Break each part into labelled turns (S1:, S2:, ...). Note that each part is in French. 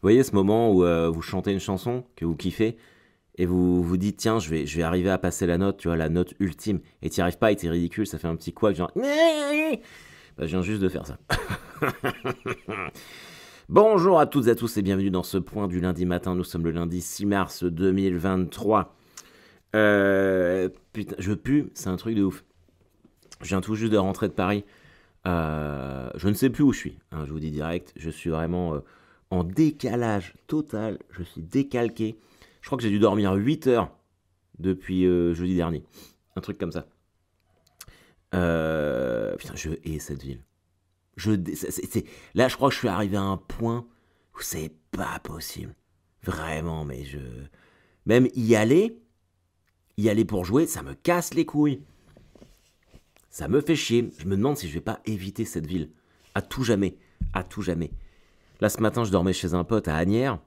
S1: voyez ce moment où vous chantez une chanson que vous kiffez et vous vous dites tiens je vais arriver à passer la note, tu vois, la note ultime et t'y arrives pas et t'es ridicule, ça fait un petit couac genre bah, je viens juste de faire ça. Bonjour à toutes et à tous et bienvenue dans ce point du lundi matin, nous sommes le lundi 6 mars 2023. Putain, je pue, c'est un truc de ouf. Je viens tout juste de rentrer de Paris. Je ne sais plus où je suis, hein, je vous dis direct. Je suis vraiment en décalage total. Je suis décalqué. Je crois que j'ai dû dormir 8 heures depuis jeudi dernier. Un truc comme ça. Putain, je hais cette ville. Là, je crois que je suis arrivé à un point où c'est pas possible. Vraiment, mais je. Même y aller pour jouer, ça me casse les couilles. Ça me fait chier. Je me demande si je vais pas éviter cette ville. À tout jamais. À tout jamais. Là, ce matin, je dormais chez un pote à Asnières.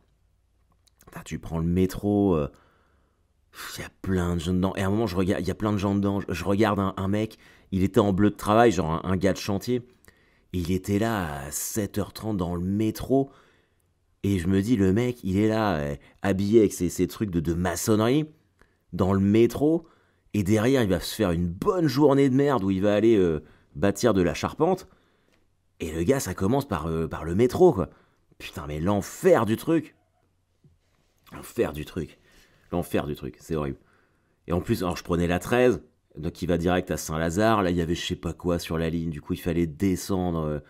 S1: Putain, tu prends le métro. Il y a plein de gens dedans. Et à un moment, je regarde, il y a plein de gens dedans. Je regarde un mec. Il était en bleu de travail, genre un gars de chantier. Et il était là à 7h30 dans le métro. Et je me dis, le mec, il est là, habillé avec ses trucs de maçonnerie, dans le métro. Et derrière, il va se faire une bonne journée de merde où il va aller bâtir de la charpente. Et le gars, ça commence par le métro, quoi. Putain, mais l'enfer du truc. L'enfer du truc. L'enfer du truc, c'est horrible. Et en plus, alors je prenais la 13, donc il va direct à Saint-Lazare. Là, il y avait je sais pas quoi sur la ligne. Du coup, il fallait descendre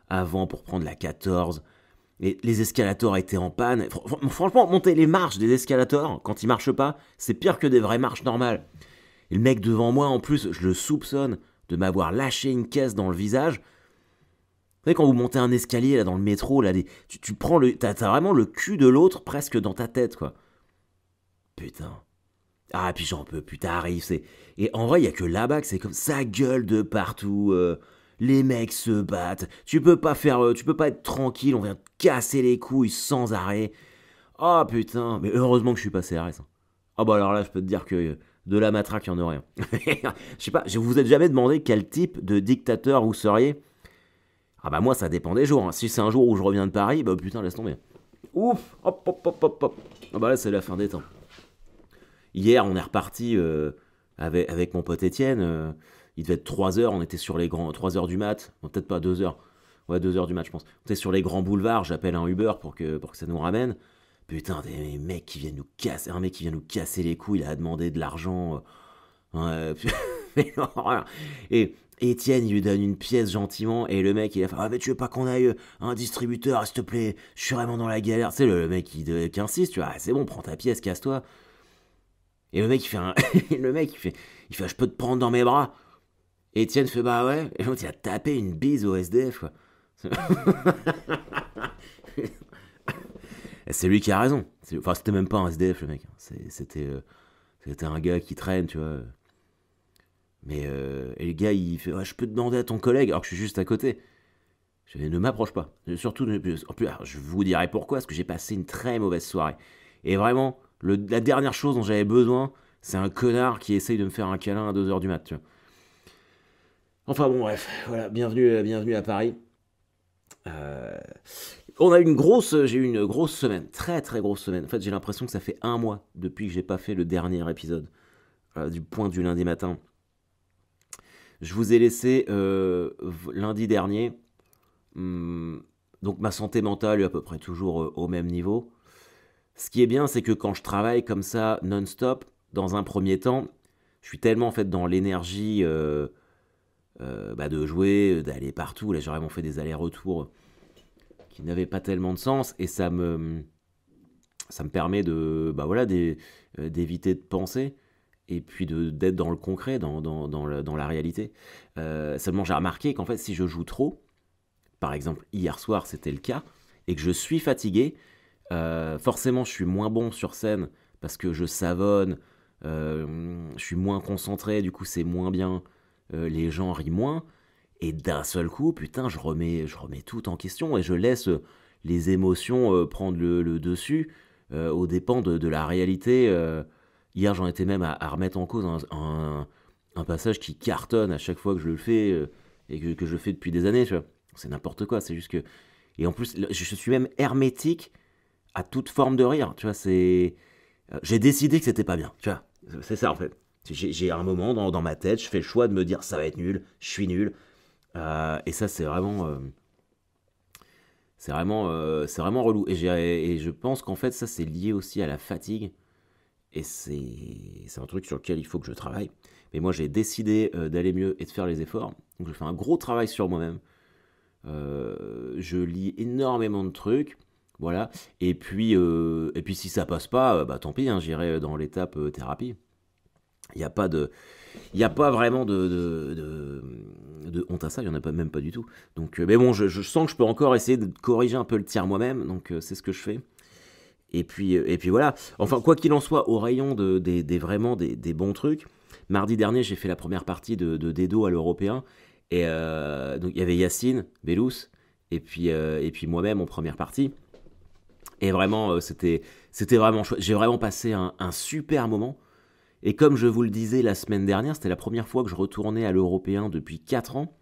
S1: avant pour prendre la 14. Et les escalators étaient en panne. Franchement, monter les marches des escalators, quand ils marchent pas, c'est pire que des vraies marches normales. Et le mec devant moi, en plus, je le soupçonne de m'avoir lâché une caisse dans le visage. Vous savez, quand vous montez un escalier là dans le métro, là, tu prends le. T'as vraiment le cul de l'autre presque dans ta tête, quoi. Putain. Ah, puis j'en peux plus, t'arrives, c'est. Et en vrai, il y a que là-bas que c'est comme ça gueule de partout. Les mecs se battent. Tu peux pas être tranquille, on vient te casser les couilles sans arrêt. Oh putain, mais heureusement que je suis passé à ça. Ah bah alors là, je peux te dire que de la matraque, il y en a rien. Je sais pas, vous vous êtes jamais demandé quel type de dictateur vous seriez? Ah bah moi ça dépend des jours, hein. Si c'est un jour où je reviens de Paris, bah putain laisse tomber. Ouf, hop hop hop hop hop. Ah bah là c'est la fin des temps. Hier on est reparti avec mon pote Étienne, il devait être 3 heures, on était sur les grands 3 heures du mat, bon, peut-être pas 2 heures. Ouais 2 heures du mat je pense. On était sur les grands boulevards, j'appelle un Uber pour que ça nous ramène. Putain des mecs qui viennent nous casser, un mec qui vient nous casser les couilles, il a demandé de l'argent. Mais l'horreur. Et Étienne, il lui donne une pièce gentiment, et le mec, il a fait ah, mais tu veux pas qu'on aille un distributeur, s'il te plaît, je suis vraiment dans la galère. Tu sais, le mec qui insiste, tu vois, ah, c'est bon, prends ta pièce, casse-toi. Et le mec, il fait le mec, il fait, je peux te prendre dans mes bras. Et Étienne fait, bah ouais. Et l'autre, il a tapé une bise au SDF, quoi. C'est lui qui a raison. Enfin, c'était même pas un SDF, le mec. C'était un gars qui traîne, tu vois. Mais et le gars, il fait ouais, je peux demander à ton collègue, alors que je suis juste à côté. Je fais, ne m'approche pas. Surtout, en plus, alors, je vous dirai pourquoi, parce que j'ai passé une très mauvaise soirée. Et vraiment, la dernière chose dont j'avais besoin, c'est un connard qui essaye de me faire un câlin à 2 heures du mat, tu vois. Enfin bon, bref, voilà, bienvenue à Paris. Euh, j'ai eu une grosse semaine, très très grosse semaine. En fait, j'ai l'impression que ça fait un mois depuis que j'ai pas fait le dernier épisode du point du lundi matin. Je vous ai laissé lundi dernier. Donc ma santé mentale est à peu près toujours au même niveau. Ce qui est bien, c'est que quand je travaille comme ça non-stop, dans un premier temps, je suis tellement en fait dans l'énergie bah, de jouer, d'aller partout. Là, j'ai vraiment fait des allers-retours qui n'avaient pas tellement de sens et ça me permet de bah voilà d'éviter de penser et puis d'être dans le concret, dans la réalité. Seulement j'ai remarqué qu'en fait si je joue trop, par exemple hier soir c'était le cas, et que je suis fatigué, forcément je suis moins bon sur scène parce que je savonne, je suis moins concentré, du coup c'est moins bien, les gens rient moins, et d'un seul coup, putain, je remets tout en question et je laisse les émotions prendre le dessus aux dépens de la réalité. Hier, j'en étais même à remettre en cause un passage qui cartonne à chaque fois que je le fais et que je fais depuis des années. Tu vois. C'est n'importe quoi, c'est juste que. Et en plus, je suis même hermétique à toute forme de rire, tu vois, j'ai décidé que c'était pas bien, tu vois, c'est ça en fait. J'ai un moment dans ma tête, je fais le choix de me dire ça va être nul, je suis nul, et ça c'est vraiment relou. Et je pense qu'en fait ça c'est lié aussi à la fatigue, et c'est un truc sur lequel il faut que je travaille. Mais moi j'ai décidé d'aller mieux et de faire les efforts, donc je fais un gros travail sur moi-même. Je lis énormément de trucs, voilà. Et puis si ça passe pas, bah tant pis, hein, j'irai dans l'étape thérapie. Il n'y a pas de, il y a pas vraiment de honte à ça, il y en a pas, même pas du tout. Donc, mais bon, je sens que je peux encore essayer de corriger un peu le tir moi-même, donc c'est ce que je fais. Et puis voilà. Enfin, quoi qu'il en soit, au rayon vraiment des bons trucs, mardi dernier, j'ai fait la première partie de Dedo à l'Européen. Et donc, il y avait Yacine, Bellous, et puis moi-même en première partie. Et vraiment, c'était vraiment chouette. J'ai vraiment passé un super moment. Et comme je vous le disais la semaine dernière, c'était la première fois que je retournais à l'Européen depuis 4 ans.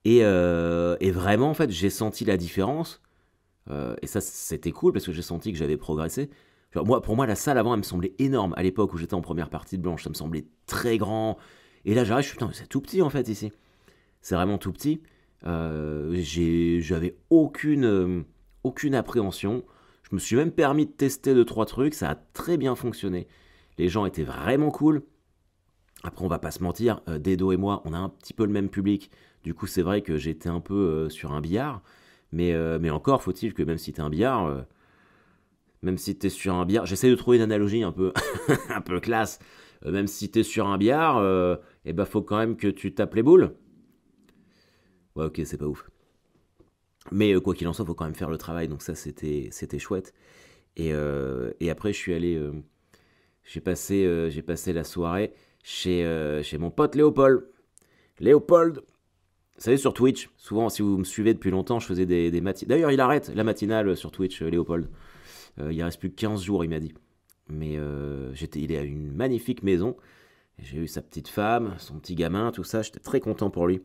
S1: Et vraiment, en fait, j'ai senti la différence. Et ça, c'était cool parce que j'ai senti que j'avais progressé. Genre, pour moi, la salle avant, elle me semblait énorme. À l'époque où j'étais en première partie de Blanche, ça me semblait très grand. Et là, j'arrive, je suis putain, c'est tout petit en fait ici. C'est vraiment tout petit. J'avais aucune appréhension. Je me suis même permis de tester 2 3 trucs. Ça a très bien fonctionné. Les gens étaient vraiment cool. Après, on va pas se mentir, Dedo et moi, on a un petit peu le même public. Du coup, c'est vrai que j'étais un peu sur un billard. Mais encore, faut-il que même si t'es un billard, même si t'es sur un billard, j'essaie de trouver une analogie un peu, un peu classe. Même si t'es sur un billard, eh ben faut quand même que tu tapes les boules. Ouais, ok, c'est pas ouf. Mais quoi qu'il en soit, faut quand même faire le travail. Donc ça, c'était chouette. Et après, je suis allé, j'ai passé la soirée chez mon pote Léopold. Léopold, vous savez, sur Twitch, souvent, si vous me suivez depuis longtemps, je faisais des matinales. D'ailleurs, il arrête la matinale sur Twitch, Léopold. Il reste plus que 15 jours, il m'a dit. Mais il a une magnifique maison. J'ai eu sa petite femme, son petit gamin, tout ça. J'étais très content pour lui.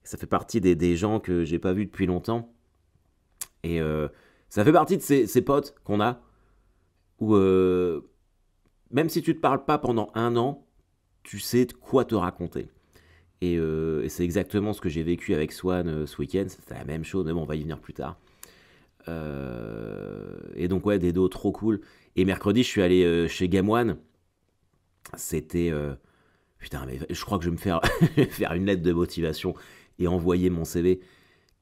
S1: Ça fait partie des gens que j'ai pas vus depuis longtemps. Et ça fait partie de ces potes qu'on a, où même si tu te parles pas pendant un an, tu sais de quoi te raconter. Et c'est exactement ce que j'ai vécu avec Swan ce week-end. C'était la même chose, mais bon, on va y venir plus tard. Et donc, ouais, des dos trop cool. Et mercredi, je suis allé chez Game One. C'était. Putain, mais je crois que je vais me faire, faire une lettre de motivation et envoyer mon CV.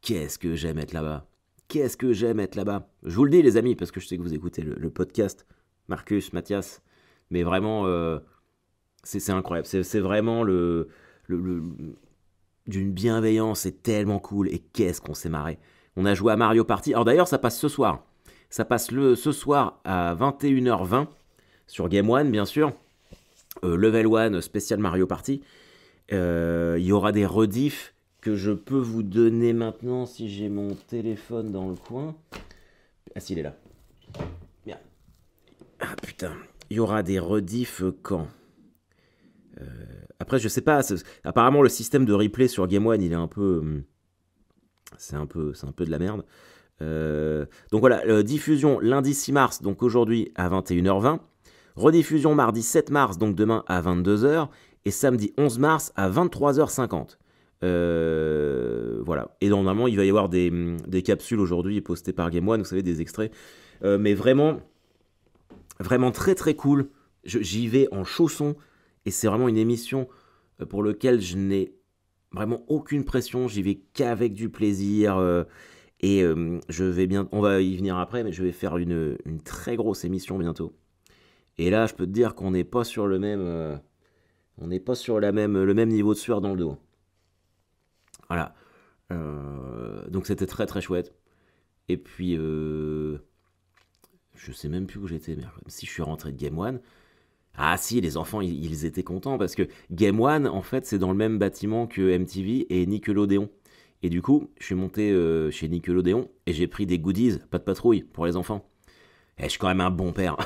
S1: Qu'est-ce que j'aime être là-bas. Qu'est-ce que j'aime être là-bas. Je vous le dis, les amis, parce que je sais que vous écoutez le podcast. Marcus, Mathias. Mais vraiment, c'est incroyable. C'est vraiment le, d'une bienveillance, c'est tellement cool. Et qu'est-ce qu'on s'est marré. On a joué à Mario Party. Alors d'ailleurs, ça passe ce soir. Ça passe ce soir à 21h20 sur Game One, bien sûr. Level 1 spécial Mario Party. Il y aura des rediffs que je peux vous donner maintenant si j'ai mon téléphone dans le coin. Ah si, il est là. Bien. Ah putain. Il y aura des rediffs quand Après, je sais pas. Apparemment, le système de replay sur Game One, il est un peu... c'est un peu de la merde. Donc voilà, diffusion lundi 6 mars, donc aujourd'hui à 21h20. Rediffusion mardi 7 mars, donc demain à 22h. Et samedi 11 mars à 23h50. Voilà. Et normalement, il va y avoir des capsules aujourd'hui postées par Game One, vous savez, des extraits. Mais vraiment, vraiment très très cool. J'y vais en chausson. Et c'est vraiment une émission pour laquelle je n'ai vraiment aucune pression. J'y vais qu'avec du plaisir. Je vais bien, on va y venir après, mais je vais faire une très grosse émission bientôt. Et là, je peux te dire qu'on n'est pas sur le même, on n'est pas sur le même niveau de sueur dans le dos. Voilà. Donc c'était très très chouette. Et puis, je sais même plus où j'étais, mais si je suis rentré de Game One. Ah si, les enfants, ils étaient contents parce que Game One, en fait, c'est dans le même bâtiment que MTV et Nickelodeon. Et du coup, je suis monté chez Nickelodeon et j'ai pris des goodies, pas de patrouille, pour les enfants. Et je suis quand même un bon père.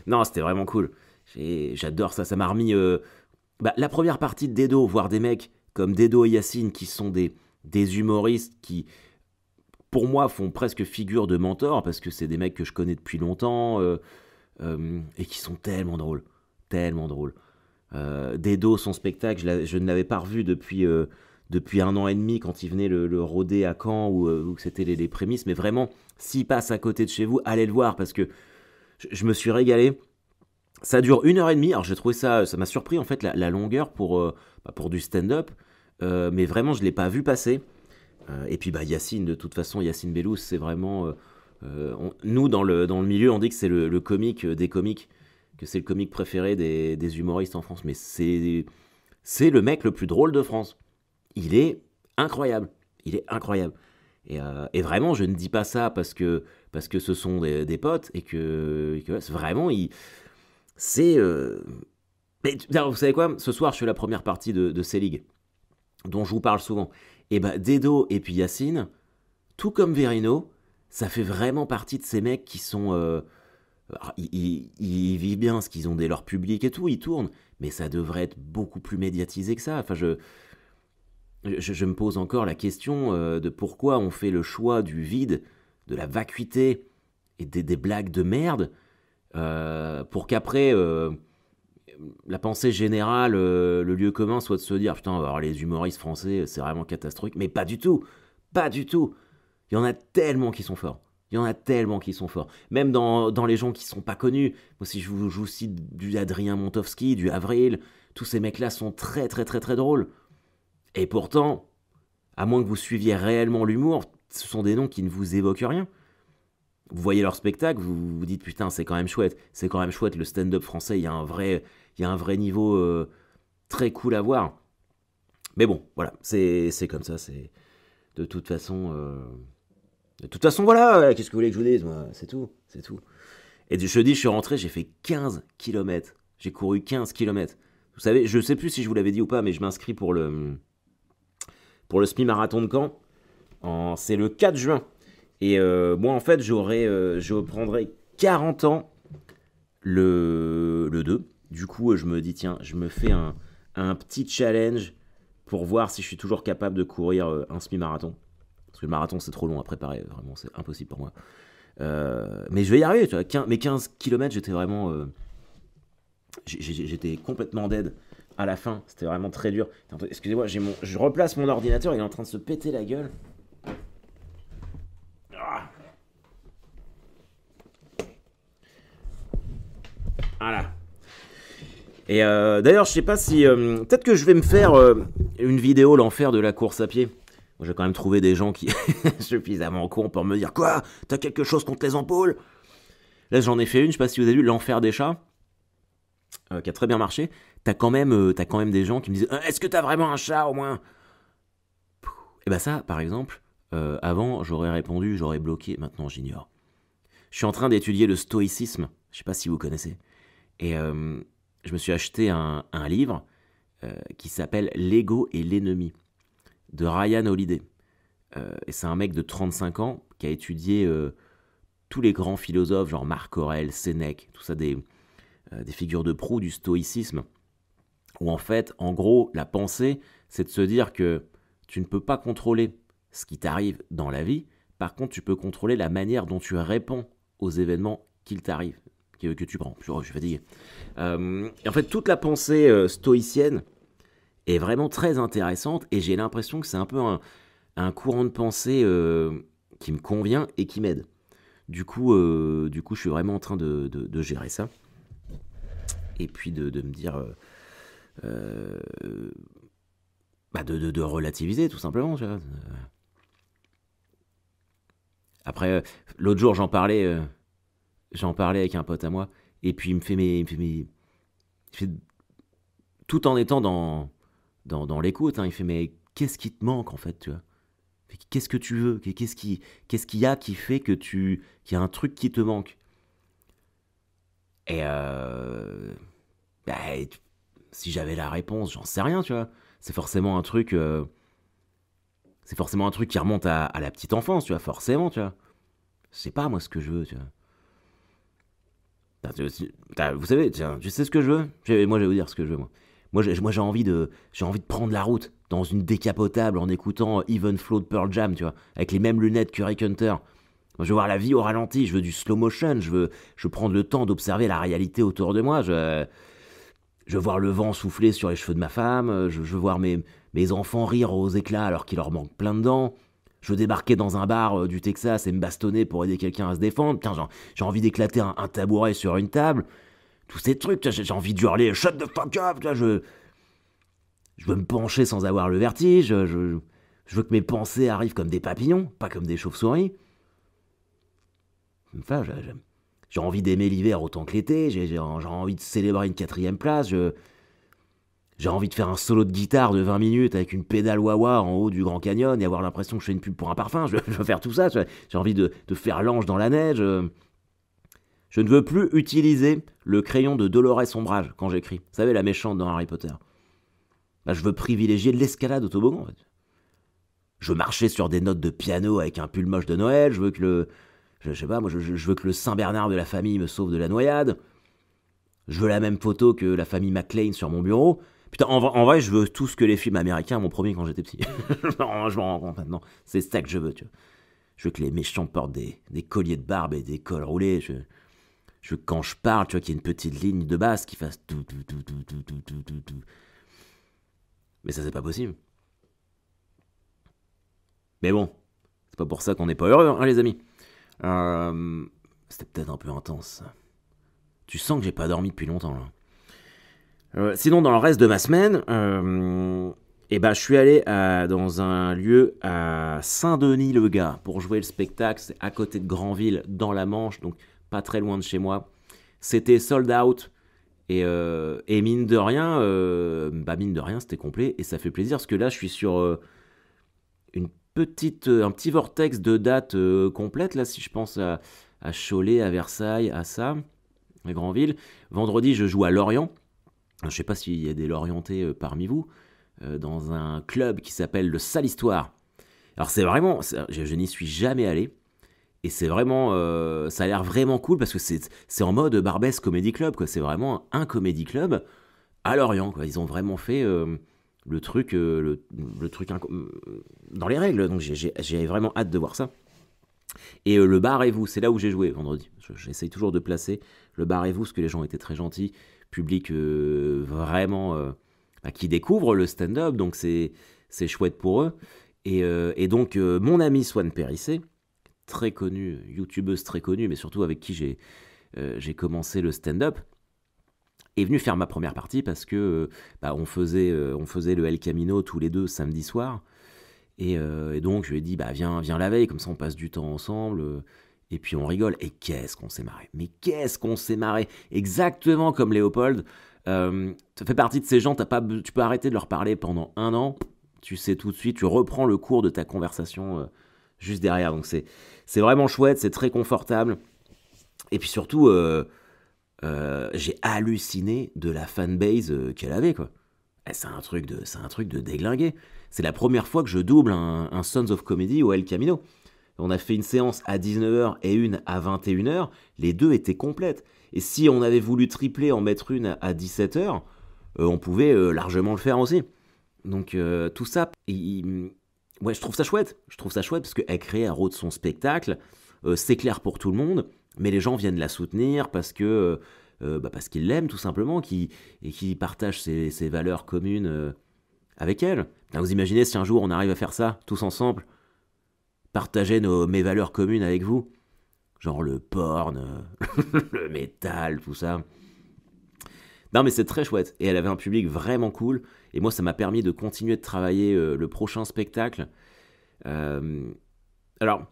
S1: Non, c'était vraiment cool. J'adore ça. Ça m'a remis la première partie de Dedo, voir des mecs comme Dedo et Yacine qui sont des humoristes qui pour moi, font presque figure de mentor, parce que c'est des mecs que je connais depuis longtemps, et qui sont tellement drôles. Tellement drôles. Dedo, son spectacle, je ne l'avais pas revu depuis 1 an et demi, quand il venait le rôder à Caen, où c'était les prémices, mais vraiment, s'il passe à côté de chez vous, allez le voir, parce que je me suis régalé. Ça dure 1 heure et demie, alors j'ai trouvé ça m'a surpris en fait la longueur pour du stand-up, mais vraiment je ne l'ai pas vu passer. Et puis Yacine, de toute façon, Yacine Bellous, c'est vraiment... nous, dans le milieu, on dit que c'est le comique des comiques, que c'est le comique préféré des humoristes en France, mais c'est le mec le plus drôle de France. Il est incroyable, il est incroyable. Et vraiment, je ne dis pas ça parce que ce sont des potes, et que c'est vraiment... C'est... Mais, vous savez quoi? Ce soir, je fais la première partie de C-League, dont je vous parle souvent. Et Dedo et puis Yacine, tout comme Verino, ça fait vraiment partie de ces mecs qui sont... alors, ils vivent bien, parce qu'ils ont leur public et tout, ils tournent, mais ça devrait être beaucoup plus médiatisé que ça. Enfin, je me pose encore la question de pourquoi on fait le choix du vide, de la vacuité et des blagues de merde, pour qu'après... la pensée générale, le lieu commun soit de se dire putain, alors les humoristes français, c'est vraiment catastrophique. Mais pas du tout, pas du tout. Il y en a tellement qui sont forts. Il y en a tellement qui sont forts. Même dans les gens qui sont pas connus. Moi, si je vous cite du Adrien Montowski, du Avril, tous ces mecs-là sont très très très très drôles. Et pourtant, à moins que vous suiviez réellement l'humour, ce sont des noms qui ne vous évoquent rien. Vous voyez leur spectacle, vous vous dites putain, c'est quand même chouette. C'est quand même chouette, le stand-up français, il y a un vrai niveau très cool à voir. Mais bon, voilà, c'est comme ça, c'est... De toute façon... voilà, qu'est-ce que vous voulez que je vous dise, moi? C'est tout, c'est tout. Et jeudi, je suis rentré, j'ai fait 15 km. J'ai couru 15 km. Vous savez, je sais plus si je vous l'avais dit ou pas, mais je m'inscris pour le semi-marathon de Caen. C'est le 4 juin. Et moi, en fait, je prendrai 40 ans le 2. Du coup, je me dis, tiens, je me fais un petit challenge pour voir si je suis toujours capable de courir un semi-marathon. Parce que le marathon, c'est trop long à préparer. Vraiment, c'est impossible pour moi. Mais je vais y arriver. Tu vois. Mes 15 km, j'étais vraiment... j'étais complètement dead à la fin. C'était vraiment très dur. Attends, excusez-moi, je replace mon ordinateur. Il est en train de se péter la gueule. Voilà. Et d'ailleurs, je sais pas si... peut-être que je vais me faire une vidéo, l'enfer de la course à pied. Moi, j'ai quand même trouvé des gens qui suffisamment cons pour me dire « Quoi? T'as quelque chose contre les ampoules ?» Là, j'en ai fait une, je sais pas si vous avez vu, l'enfer des chats, qui a très bien marché. T'as quand même des gens qui me disent « Est-ce que t'as vraiment un chat, au moins ?» Et ça, par exemple, avant, j'aurais répondu, j'aurais bloqué. Maintenant, j'ignore. Je suis en train d'étudier le stoïcisme. Je sais pas si vous connaissez. Et je me suis acheté un livre qui s'appelle L'ego et l'ennemi, de Ryan Holiday. Et c'est un mec de 35 ans qui a étudié tous les grands philosophes, genre Marc Aurèle, Sénèque, tout ça, des figures de proue du stoïcisme, où en fait, en gros, la pensée, c'est de se dire que tu ne peux pas contrôler ce qui t'arrive dans la vie, par contre, tu peux contrôler la manière dont tu réponds aux événements qu'il t'arrive, que tu prends. Je suis fatigué. Et en fait, toute la pensée stoïcienne est vraiment très intéressante, et j'ai l'impression que c'est un peu un courant de pensée qui me convient et qui m'aide. Du coup, je suis vraiment en train de gérer ça. Et puis de me dire... de relativiser, tout simplement. Tu vois. Après, l'autre jour, j'en parlais avec un pote à moi, et puis il me fait tout en étant dans l'écoute, hein, il fait, mais qu'est-ce qui te manque, en fait, tu vois? Qu'est-ce que tu veux? Qu'est-ce qu'il y a qui fait qu'il y a un truc qui te manque? Et si j'avais la réponse, j'en sais rien, tu vois. C'est forcément un truc qui remonte à la petite enfance, tu vois, forcément, tu vois. Je sais pas, moi, ce que je veux, tu vois. Vous savez, tiens, tu sais ce que je veux? Moi, je vais vous dire ce que je veux, moi. Moi, j'ai envie de prendre la route. dans une décapotable en écoutant Even Flow de Pearl Jam, tu vois, avec les mêmes lunettes que Rick Hunter. Moi, je veux voir la vie au ralenti, je veux du slow motion, je veux prendre le temps d'observer la réalité autour de moi, je veux voir le vent souffler sur les cheveux de ma femme, je veux voir mes enfants rire aux éclats alors qu'il leur manque plein de dents. Je veux débarquer dans un bar du Texas et me bastonner pour aider quelqu'un à se défendre. Tiens, j'ai envie d'éclater un tabouret sur une table. Tous ces trucs, j'ai envie de hurler « Shut the fuck up !» Je veux me pencher sans avoir le vertige. Je veux que mes pensées arrivent comme des papillons, pas comme des chauves-souris. Enfin, j'ai envie d'aimer l'hiver autant que l'été. J'ai envie de célébrer une 4e place. J'ai envie de faire un solo de guitare de 20 minutes avec une pédale wah-wah en haut du Grand Canyon et avoir l'impression que je fais une pub pour un parfum. Je veux faire tout ça. J'ai envie de faire l'ange dans la neige. Je ne veux plus utiliser le crayon de Dolores Ombrage quand j'écris. Vous savez, la méchante dans Harry Potter. Bah, je veux privilégier l'escalade au toboggan. En fait. Je veux marcher sur des notes de piano avec un pull moche de Noël. Je veux que je sais pas, moi, je veux que le Saint-Bernard de la famille me sauve de la noyade. Je veux la même photo que la famille McLean sur mon bureau. Putain, en vrai, je veux tout ce que les films américains m'ont promis quand j'étais petit. Je m'en rends compte maintenant. C'est ça que je veux, tu vois. Je veux que les méchants portent des colliers de barbe et des cols roulés. Je veux que quand je parle, tu vois, qu'il y ait une petite ligne de basse qui fasse tout. Mais ça, c'est pas possible. Mais bon, c'est pas pour ça qu'on n'est pas heureux, hein, les amis. C'était peut-être un peu intense. Tu sens que j'ai pas dormi depuis longtemps, là. Sinon, dans le reste de ma semaine, je suis allé dans un lieu à Saint-Denis-le-Gard pour jouer le spectacle. C'est à côté de Granville, dans la Manche, donc pas très loin de chez moi. C'était sold out. Et mine de rien, c'était complet. Et ça fait plaisir parce que là, je suis sur un petit vortex de dates complètes. Là, si je pense à Cholet, à Versailles, à ça, à Granville. Vendredi, je joue à Lorient. Je ne sais pas s'il y a des Lorientais parmi vous, dans un club qui s'appelle le Sale Histoire. Alors c'est vraiment, je n'y suis jamais allé, et c'est vraiment, ça a l'air vraiment cool parce que c'est en mode Barbès Comedy Club, quoi. C'est vraiment un comedy club à Lorient, quoi. Ils ont vraiment fait le truc dans les règles, donc j'ai vraiment hâte de voir ça. Et le bar et vous, c'est là où j'ai joué vendredi. J'essaye toujours de placer le bar et vous, parce que les gens étaient très gentils. Public vraiment qui découvre le stand-up, donc c'est chouette pour eux. Et donc, mon amie Swan Périssé, très connue, youtubeuse très connue, mais surtout avec qui j'ai commencé le stand-up, est venue faire ma première partie parce que on faisait le El Camino tous les deux samedi soir. Et donc, je lui ai dit, viens la veille, comme ça on passe du temps ensemble. Et puis on rigole. Et qu'est-ce qu'on s'est marré. Mais qu'est-ce qu'on s'est marré. Exactement comme Léopold. Tu fais partie de ces gens, tu peux arrêter de leur parler pendant 1 an. Tu sais tout de suite, tu reprends le cours de ta conversation juste derrière. Donc c'est vraiment chouette, c'est très confortable. Et puis surtout, j'ai halluciné de la fanbase qu'elle avait, quoi. C'est un truc de déglingué. C'est la première fois que je double un Sons of Comedy au El Camino. On a fait une séance à 19h et une à 21h. Les deux étaient complètes. Et si on avait voulu tripler, en mettre une à 17h, on pouvait largement le faire aussi. Donc tout ça, ouais, je trouve ça chouette. Je trouve ça chouette parce qu'elle crée, elle rôde son spectacle. C'est clair pour tout le monde, mais les gens viennent la soutenir parce qu'ils l'aiment tout simplement, et qui partagent ses valeurs communes avec elle. Vous imaginez si un jour on arrive à faire ça tous ensemble, partager mes valeurs communes avec vous, genre le porn, le métal, tout ça. Non mais c'est très chouette, et elle avait un public vraiment cool, et moi ça m'a permis de continuer de travailler le prochain spectacle. Alors,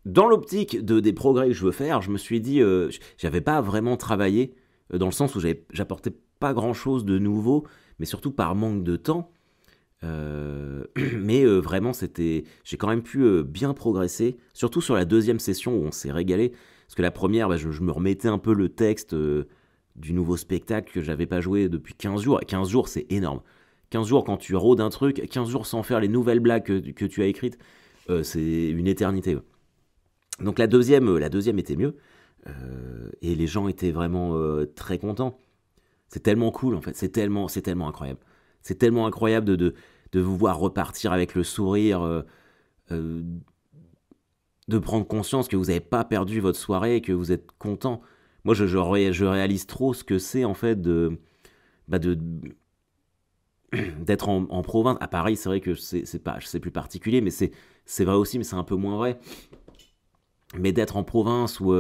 S1: dans l'optique des progrès que je veux faire, je me suis dit, j'avais pas vraiment travaillé, dans le sens où j'apportais pas grand chose de nouveau, mais surtout par manque de temps. Mais vraiment, j'ai quand même pu bien progresser, surtout sur la deuxième session où on s'est régalé. Parce que la première, je me remettais un peu le texte du nouveau spectacle que j'avais pas joué depuis 15 jours. Et 15 jours, c'est énorme. 15 jours quand tu rôdes un truc, 15 jours sans faire les nouvelles blagues que tu as écrites, c'est une éternité. Donc la deuxième était mieux. Et les gens étaient vraiment très contents. C'est tellement cool en fait, c'est tellement incroyable. C'est tellement incroyable de de vous voir repartir avec le sourire, de prendre conscience que vous n'avez pas perdu votre soirée, que vous êtes content. Moi, je réalise trop ce que c'est en fait de d'être en province. À Paris, c'est vrai que c'est plus particulier, mais c'est vrai aussi, mais c'est un peu moins vrai. Mais d'être en province où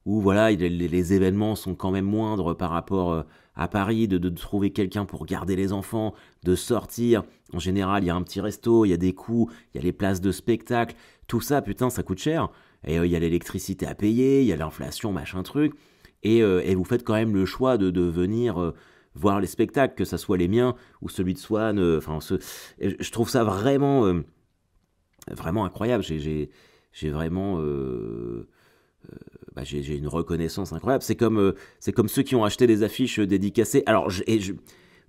S1: voilà, les événements sont quand même moindres par rapport à Paris, de trouver quelqu'un pour garder les enfants, de sortir. En général, il y a un petit resto, il y a des coups, il y a les places de spectacle. Tout ça, putain, ça coûte cher. Et il y a l'électricité à payer, il y a l'inflation, machin truc. Et vous faites quand même le choix de venir voir les spectacles, que ça soit les miens ou celui de Swan. Je trouve ça vraiment incroyable. J'ai vraiment j'ai une reconnaissance incroyable. C'est comme ceux qui ont acheté des affiches dédicacées. Alors,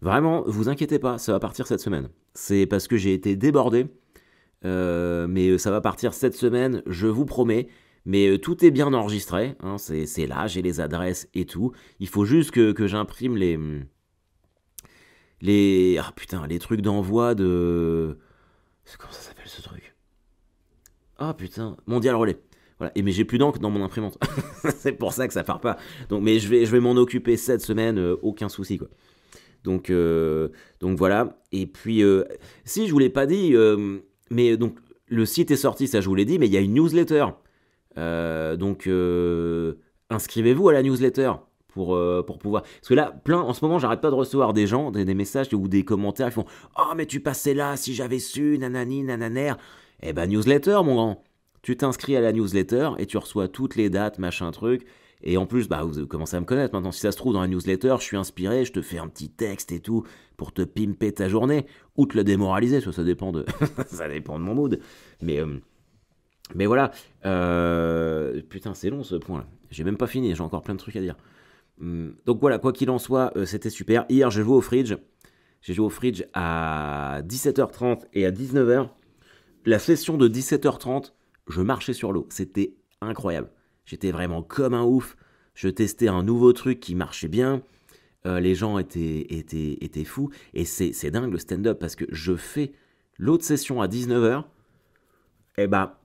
S1: vraiment, vous inquiétez pas, ça va partir cette semaine. C'est parce que j'ai été débordé, mais ça va partir cette semaine, je vous promets. Mais tout est bien enregistré, hein, c'est là, j'ai les adresses et tout. Il faut juste que j'imprime les trucs d'envoi de... Comment ça s'appelle ce truc? Ah putain, Mondial Relais. Voilà. Et mais j'ai plus d'encre dans mon imprimante. C'est pour ça que ça part pas. Donc, mais je vais m'en occuper cette semaine, aucun souci quoi. Donc voilà. Et puis, si je vous l'ai pas dit, mais donc le site est sorti, ça je vous l'ai dit, mais il y a une newsletter. Donc inscrivez-vous à la newsletter pour pouvoir. Parce que là, en ce moment, j'arrête pas de recevoir des gens, des messages ou des commentaires. Ils font oh, mais tu passais là, si j'avais su, nanani, nananer. Eh ben, newsletter, mon grand. Tu t'inscris à la newsletter et tu reçois toutes les dates, machin truc. Et en plus, bah, vous commencez à me connaître maintenant. Si ça se trouve, dans la newsletter, je suis inspiré, je te fais un petit texte et tout pour te pimper ta journée. Ou te le démoraliser, ça dépend de, ça dépend de mon mood. Mais voilà. Putain, c'est long ce point-là. J'ai même pas fini, j'ai encore plein de trucs à dire. Donc voilà, quoi qu'il en soit, c'était super. Hier, j'ai joué au Fridge. J'ai joué au Fridge à 17h30 et à 19h. La session de 17h30, je marchais sur l'eau. C'était incroyable. J'étais vraiment comme un ouf. Je testais un nouveau truc qui marchait bien. Les gens étaient fous. Et c'est dingue le stand-up parce que je fais l'autre session à 19h. Et bah,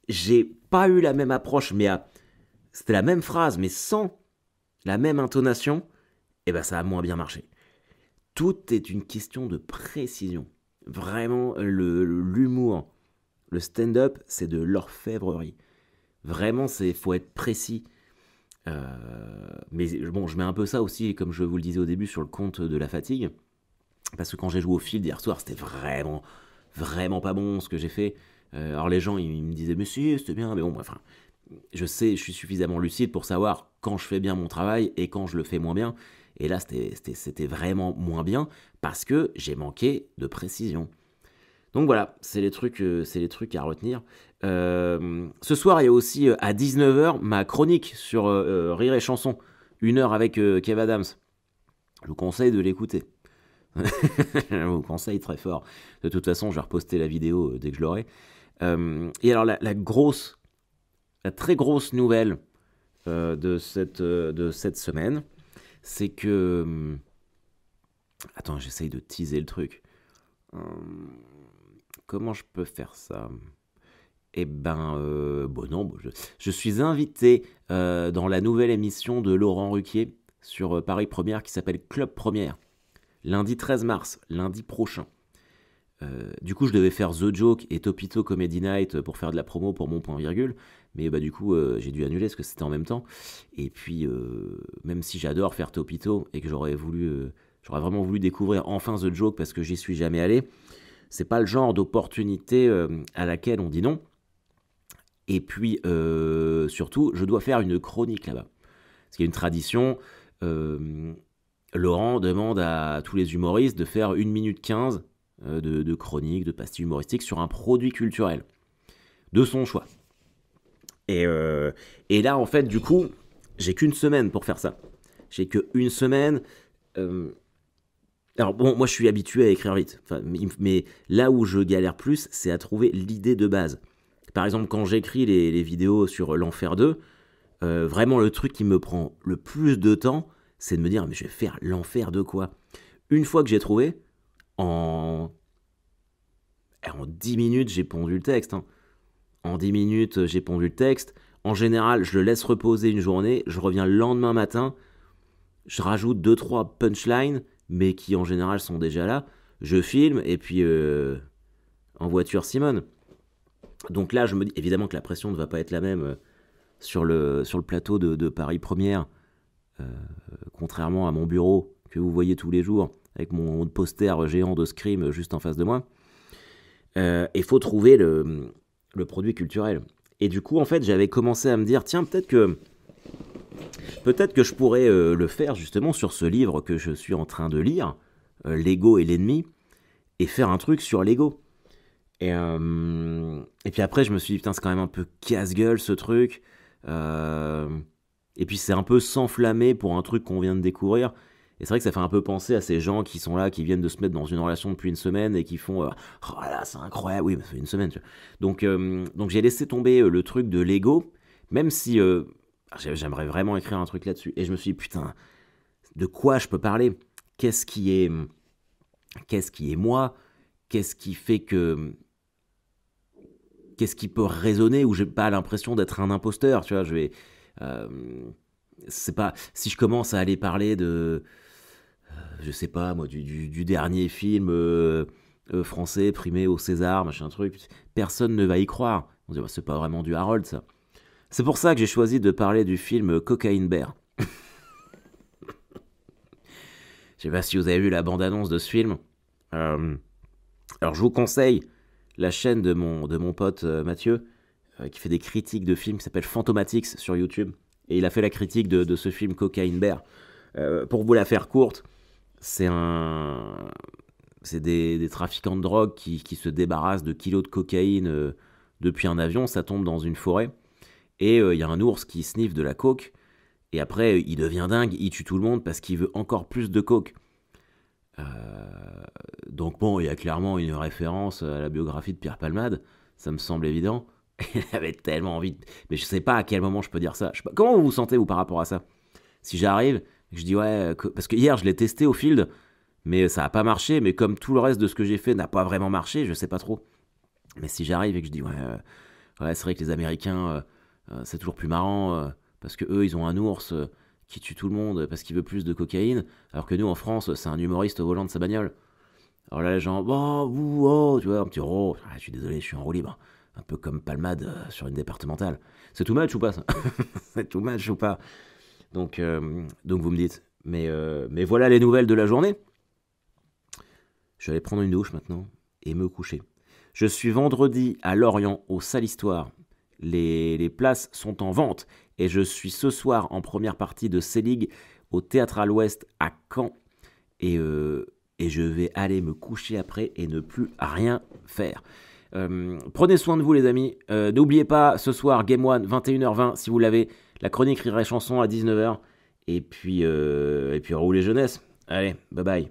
S1: j'ai pas eu la même approche, mais c'était la même phrase, mais sans la même intonation. Et bah, ça a moins bien marché. Tout est une question de précision. Vraiment, l'humour, le stand-up, c'est de l'orfèvrerie. Vraiment, faut être précis. Mais bon, je mets un peu ça aussi, comme je vous le disais au début, sur le compte de la fatigue. Parce que quand j'ai joué au field hier soir, c'était vraiment, vraiment pas bon ce que j'ai fait. Alors les gens, ils me disaient, mais si, c'était bien. Mais bon, bref, enfin, je sais, je suis suffisamment lucide pour savoir quand je fais bien mon travail et quand je le fais moins bien. Et là, c'était vraiment moins bien parce que j'ai manqué de précision. Donc voilà, c'est les trucs à retenir. Ce soir, il y a aussi à 19h ma chronique sur Rire et Chanson. 1 heure avec Kev Adams. Je vous conseille de l'écouter. Je vous conseille très fort. De toute façon, je vais reposter la vidéo dès que je l'aurai. Et alors, la très grosse nouvelle de cette semaine, c'est que... Attends, j'essaye de teaser le truc. Comment je peux faire ça? Eh ben, non, je suis invité dans la nouvelle émission de Laurent Ruquier sur Paris Première qui s'appelle Club Première. Lundi 13 mars, lundi prochain. Du coup, je devais faire The Joke et Topito Comedy Night pour faire de la promo pour mon point virgule. Mais bah, du coup, j'ai dû annuler parce que c'était en même temps. Et puis, même si j'adore faire Topito et que j'aurais vraiment voulu découvrir enfin The Joke parce que j'y suis jamais allé, c'est pas le genre d'opportunité à laquelle on dit non. Et puis, surtout, je dois faire une chronique là-bas. Parce qu'il y a une tradition, Laurent demande à tous les humoristes de faire 1 minute 15 de chronique, de pastilles humoristiques sur un produit culturel de son choix. Et là, en fait, du coup, j'ai qu'une semaine pour faire ça. J'ai qu'une semaine. Alors bon, moi je suis habitué à écrire vite. Enfin, mais là où je galère plus, c'est à trouver l'idée de base. Par exemple, quand j'écris les vidéos sur l'Enfer 2, vraiment le truc qui me prend le plus de temps, c'est de me dire, mais je vais faire l'enfer de quoi? Une fois que j'ai trouvé, en Et en 10 minutes, j'ai pondu le texte. Hein. En 10 minutes, j'ai pondu le texte. En général, je le laisse reposer une journée. Je reviens le lendemain matin. Je rajoute 2-3 punchlines, mais qui en général sont déjà là. Je filme et puis en voiture Simone. Donc là, je me dis évidemment que la pression ne va pas être la même sur le plateau de Paris Première, euh, contrairement à mon bureau que vous voyez tous les jours, avec mon poster géant de Scream juste en face de moi. Il faut trouver le produit culturel. Et du coup, en fait, j'avais commencé à me dire, tiens, peut-être que je pourrais le faire justement sur ce livre que je suis en train de lire, L'ego et l'ennemi, et faire un truc sur l'ego. Et puis après, je me suis dit, putain, c'est quand même un peu casse-gueule ce truc. Et puis c'est un peu s'enflammer pour un truc qu'on vient de découvrir. Et c'est vrai que ça fait un peu penser à ces gens qui sont là, qui viennent de se mettre dans une relation depuis une semaine et qui font oh là, c'est incroyable, oui, mais ça fait une semaine. Tu vois. Donc j'ai laissé tomber le truc de l'ego, même si j'aimerais vraiment écrire un truc là-dessus. Et je me suis dit, putain, de quoi je peux parler? Qu'est-ce qui est moi? Qu'est-ce qui fait que. Qu'est-ce qui peut résonner où j'ai pas l'impression d'être un imposteur? Tu vois, euh, c'est pas. Si je commence à aller parler de. Je sais pas, moi, du dernier film français primé au César, machin truc, personne ne va y croire. On se dit, bah, c'est pas vraiment du Harold, ça. C'est pour ça que j'ai choisi de parler du film Cocaine Bear. Je sais pas si vous avez vu la bande-annonce de ce film. Alors, je vous conseille la chaîne de mon pote Mathieu, qui fait des critiques de films, qui s'appelle Fantomatics sur YouTube. Et il a fait la critique de ce film Cocaine Bear. Pour vous la faire courte, c'est des trafiquants de drogue qui se débarrassent de kilos de cocaïne depuis un avion. Ça tombe dans une forêt. Et il y a un ours qui sniffe de la coke. Et après, il devient dingue, il tue tout le monde parce qu'il veut encore plus de coke. Donc bon, il y a clairement une référence à la biographie de Pierre Palmade. Ça me semble évident. Il avait tellement envie Mais je sais pas à quel moment je peux dire ça. Je sais pas... Comment vous vous sentez, vous, par rapport à ça? Si j'arrive, je dis ouais... Parce que hier, je l'ai testé au field, mais ça a pas marché. Mais comme tout le reste de ce que j'ai fait n'a pas vraiment marché, je sais pas trop. Mais si j'arrive et que je dis ouais, c'est vrai que les Américains, c'est toujours plus marrant, parce que eux, ils ont un ours qui tue tout le monde parce qu'il veut plus de cocaïne, alors que nous, en France, c'est un humoriste au volant de sa bagnole. Alors là, les gens, tu vois, un petit je suis désolé, je suis en roue libre. Un peu comme Palmade sur une départementale. C'est too much ou pas, ça? C'est too much ou pas? Donc vous me dites. Mais voilà les nouvelles de la journée. Je vais aller prendre une douche maintenant et me coucher. Je suis vendredi à Lorient, au Salle Histoire. Les places sont en vente. Et je suis ce soir en première partie de Selig au Théâtre à l'Ouest à Caen. Et je vais aller me coucher après et ne plus rien faire. Prenez soin de vous, les amis. N'oubliez pas, ce soir, Game One, 21h20, si vous l'avez. La chronique Rire et Chanson à 19h. Et puis roulez jeunesse. Allez, bye bye.